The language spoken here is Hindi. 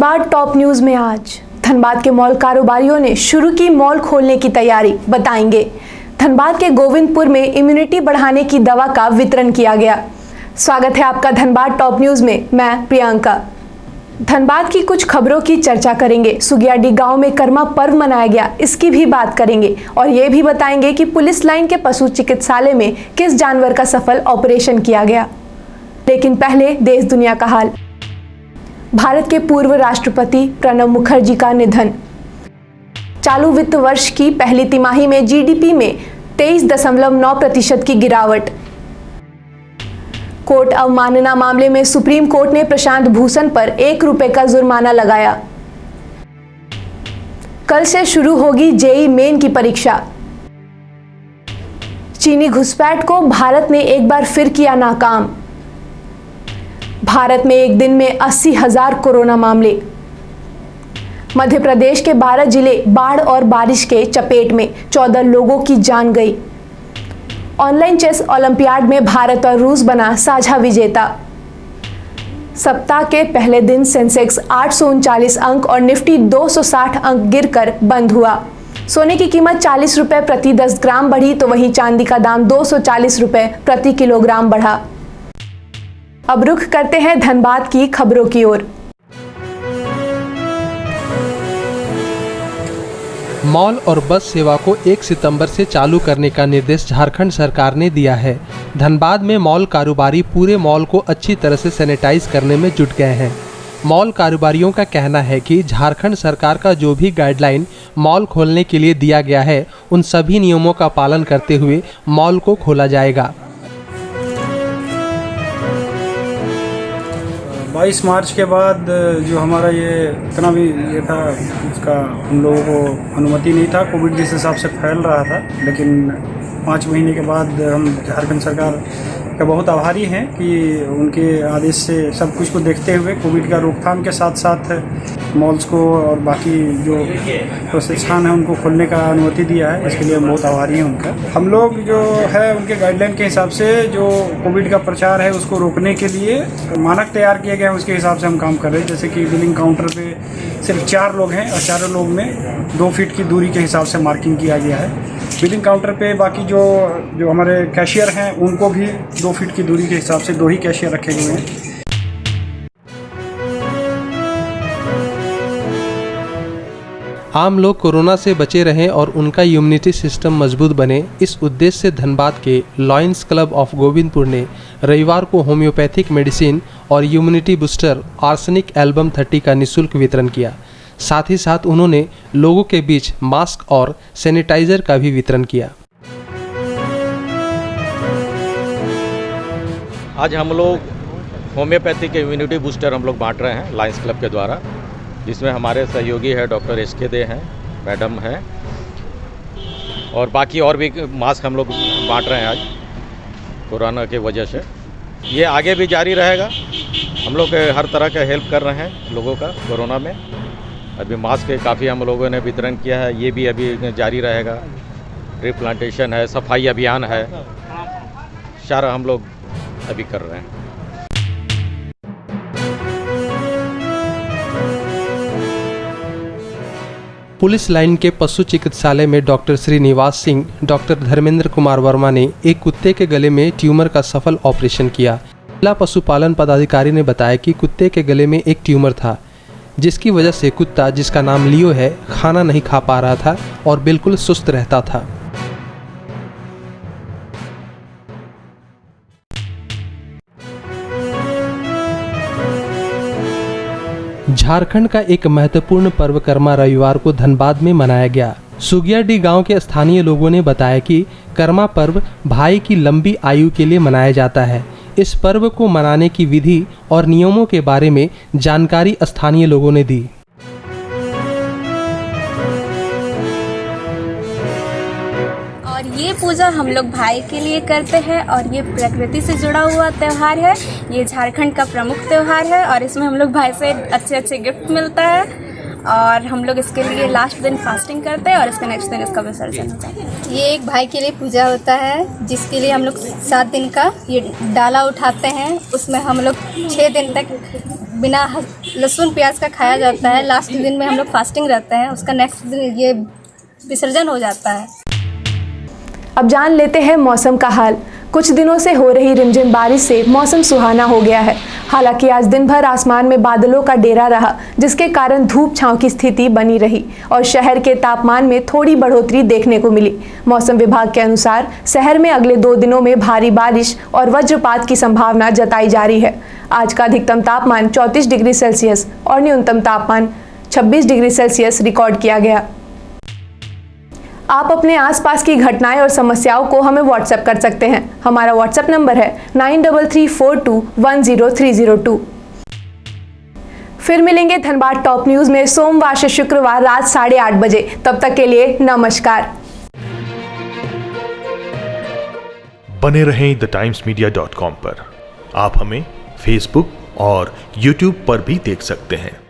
धनबाद टॉप न्यूज में आज धनबाद के मॉल कारोबारियों ने शुरू की मॉल खोलने की तैयारी, बताएंगे। धनबाद के गोविंदपुर में इम्यूनिटी बढ़ाने की दवा का वितरण किया गया। स्वागत है आपका धनबाद टॉप न्यूज में, मैं प्रियंका। धनबाद की कुछ खबरों की चर्चा करेंगे। सुगियाडी गांव में कर्मा पर्व मनाया गया, इसकी भी बात करेंगे और ये भी बताएंगे कि पुलिस लाइन के पशु चिकित्सालय में किस जानवर का सफल ऑपरेशन किया गया। लेकिन पहले देश दुनिया का हाल। भारत के पूर्व राष्ट्रपति प्रणब मुखर्जी का निधन। चालू वित्त वर्ष की पहली तिमाही में जीडीपी में 23.9% की गिरावट। कोर्ट अवमानना मामले में सुप्रीम कोर्ट ने प्रशांत भूषण पर ₹1 का जुर्माना लगाया। कल से शुरू होगी जेईई मेन की परीक्षा। चीनी घुसपैठ को भारत ने एक बार फिर किया नाकाम। भारत में एक दिन में 80,000 कोरोना मामले। मध्य प्रदेश के 12 जिले बाढ़ और बारिश के चपेट में, 14 लोगों की जान गई। ऑनलाइन चेस ओलंपियाड में भारत और रूस बना साझा विजेता। सप्ताह के पहले दिन सेंसेक्स 839 अंक और निफ्टी 260 अंक गिरकर बंद हुआ। सोने की कीमत ₹40 प्रति 10 ग्राम बढ़ी, तो वहीं चांदी का दाम ₹240 प्रति किलोग्राम बढ़ा। अब रुख करते हैं धनबाद की खबरों की ओर। मॉल और बस सेवा को 1 सितंबर से चालू करने का निर्देश झारखंड सरकार ने दिया है। धनबाद में मॉल कारोबारी पूरे मॉल को अच्छी तरह से सैनिटाइज करने में जुट गए हैं। मॉल कारोबारियों का कहना है कि झारखंड सरकार का जो भी गाइडलाइन मॉल खोलने के लिए दिया गया है, उन सभी नियमों का पालन करते हुए मॉल को खोला जाएगा। 22 मार्च के बाद जो हमारा ये इतना भी ये था, उसका हम लोगों को अनुमति नहीं था। कोविड जिस हिसाब से फैल रहा था, लेकिन 5 महीने के बाद हम झारखंड सरकार का बहुत आभारी हैं कि उनके आदेश से सब कुछ को देखते हुए कोविड का रोकथाम के साथ साथ मॉल्स को और बाकी जो प्रतिष्ठान है उनको खोलने का अनुमति दिया है। इसके लिए हम बहुत आभारी हैं उनका। हम लोग जो है उनके गाइडलाइन के हिसाब से जो कोविड का प्रचार है उसको रोकने के लिए मानक तैयार किए गए हैं, उसके हिसाब से हम काम कर रहे हैं। जैसे कि बिलिंग काउंटर पे सिर्फ 4 लोग हैं और चारों लोग में 2 फीट की दूरी के हिसाब से मार्किंग किया गया है। बिलिंग काउंटर पे बाकी जो हमारे कैशियर हैं उनको भी 2 फीट की दूरी के हिसाब से 2 ही कैशियर रखे हुए हैं। आम लोग कोरोना से बचे रहें और उनका इम्यूनिटी सिस्टम मजबूत बने, इस उद्देश्य से धनबाद के लॉयंस क्लब ऑफ गोविंदपुर ने रविवार को होम्योपैथिक मेडिसिन और इम्यूनिटी बूस्टर आर्सेनिक एल्बम 30 का निःशुल्क वितरण किया। साथ ही साथ उन्होंने लोगों के बीच मास्क और सैनिटाइजर का भी वितरण किया। आज हम लोग होम्योपैथिक इम्यूनिटी बूस्टर हम लोग बांट रहे हैं लायंस क्लब के द्वारा, जिसमें हमारे सहयोगी है डॉक्टर एसके दे हैं, मैडम हैं, और बाकी और भी मास्क हम लोग बांट रहे हैं आज कोरोना के वजह से। ये आगे भी जारी रहेगा। हम लोग हर तरह का हेल्प कर रहे हैं लोगों का कोरोना में। अभी मास्क काफ़ी हम लोगों ने वितरण किया है, ये भी अभी जारी रहेगा। ट्री प्लांटेशन है, सफाई अभियान है, सारा हम लोग अभी कर रहे हैं। पुलिस लाइन के पशु चिकित्सालय में डॉक्टर श्रीनिवास सिंह, डॉक्टर धर्मेंद्र कुमार वर्मा ने एक कुत्ते के गले में ट्यूमर का सफल ऑपरेशन किया। जिला पशुपालन पदाधिकारी ने बताया कि कुत्ते के गले में एक ट्यूमर था, जिसकी वजह से कुत्ता, जिसका नाम लियो है, खाना नहीं खा पा रहा था और बिल्कुल सुस्त रहता था। झारखंड का एक महत्वपूर्ण पर्व कर्मा रविवार को धनबाद में मनाया गया। सुगियाडी गांव के स्थानीय लोगों ने बताया कि कर्मा पर्व भाई की लंबी आयु के लिए मनाया जाता है। इस पर्व को मनाने की विधि और नियमों के बारे में जानकारी स्थानीय लोगों ने दी। ये पूजा हम लोग भाई के लिए करते हैं और ये प्रकृति से जुड़ा हुआ त्यौहार है। ये झारखंड का प्रमुख त्यौहार है और इसमें हम लोग भाई से अच्छे गिफ्ट मिलता है और हम लोग इसके लिए लास्ट दिन फास्टिंग करते हैं और इसके नेक्स्ट दिन इसका विसर्जन होता है। ये एक भाई के लिए पूजा होता है जिसके लिए हम लोग 7 दिन का ये डाला उठाते हैं। उसमें हम लोग 6 दिन तक बिना लहसुन प्याज का खाया जाता है। लास्ट दिन में हम लोग फास्टिंग रहते हैं, उसका नेक्स्ट दिन ये विसर्जन हो जाता है। अब जान लेते हैं मौसम का हाल। कुछ दिनों से हो रही रिमझिम बारिश से मौसम सुहाना हो गया है। हालांकि आज दिन भर आसमान में बादलों का डेरा रहा, जिसके कारण धूप छांव की स्थिति बनी रही और शहर के तापमान में थोड़ी बढ़ोतरी देखने को मिली। मौसम विभाग के अनुसार शहर में अगले 2 दिनों में भारी बारिश और वज्रपात की संभावना जताई जा रही है। आज का अधिकतम तापमान 34 डिग्री सेल्सियस और न्यूनतम तापमान 26 डिग्री सेल्सियस रिकॉर्ड किया गया। आप अपने आसपास की घटनाएं और समस्याओं को हमें व्हाट्सएप कर सकते हैं। हमारा व्हाट्सएप नंबर है 9334210302। फिर मिलेंगे धनबाद टॉप न्यूज़ में सोमवार से शुक्रवार रात 8:30 बजे। तब तक के लिए नमस्कार। बने रहें TheTimesMedia.com पर। आप हमें फेसबुक और यूट्यूब पर भी देख सकते हैं।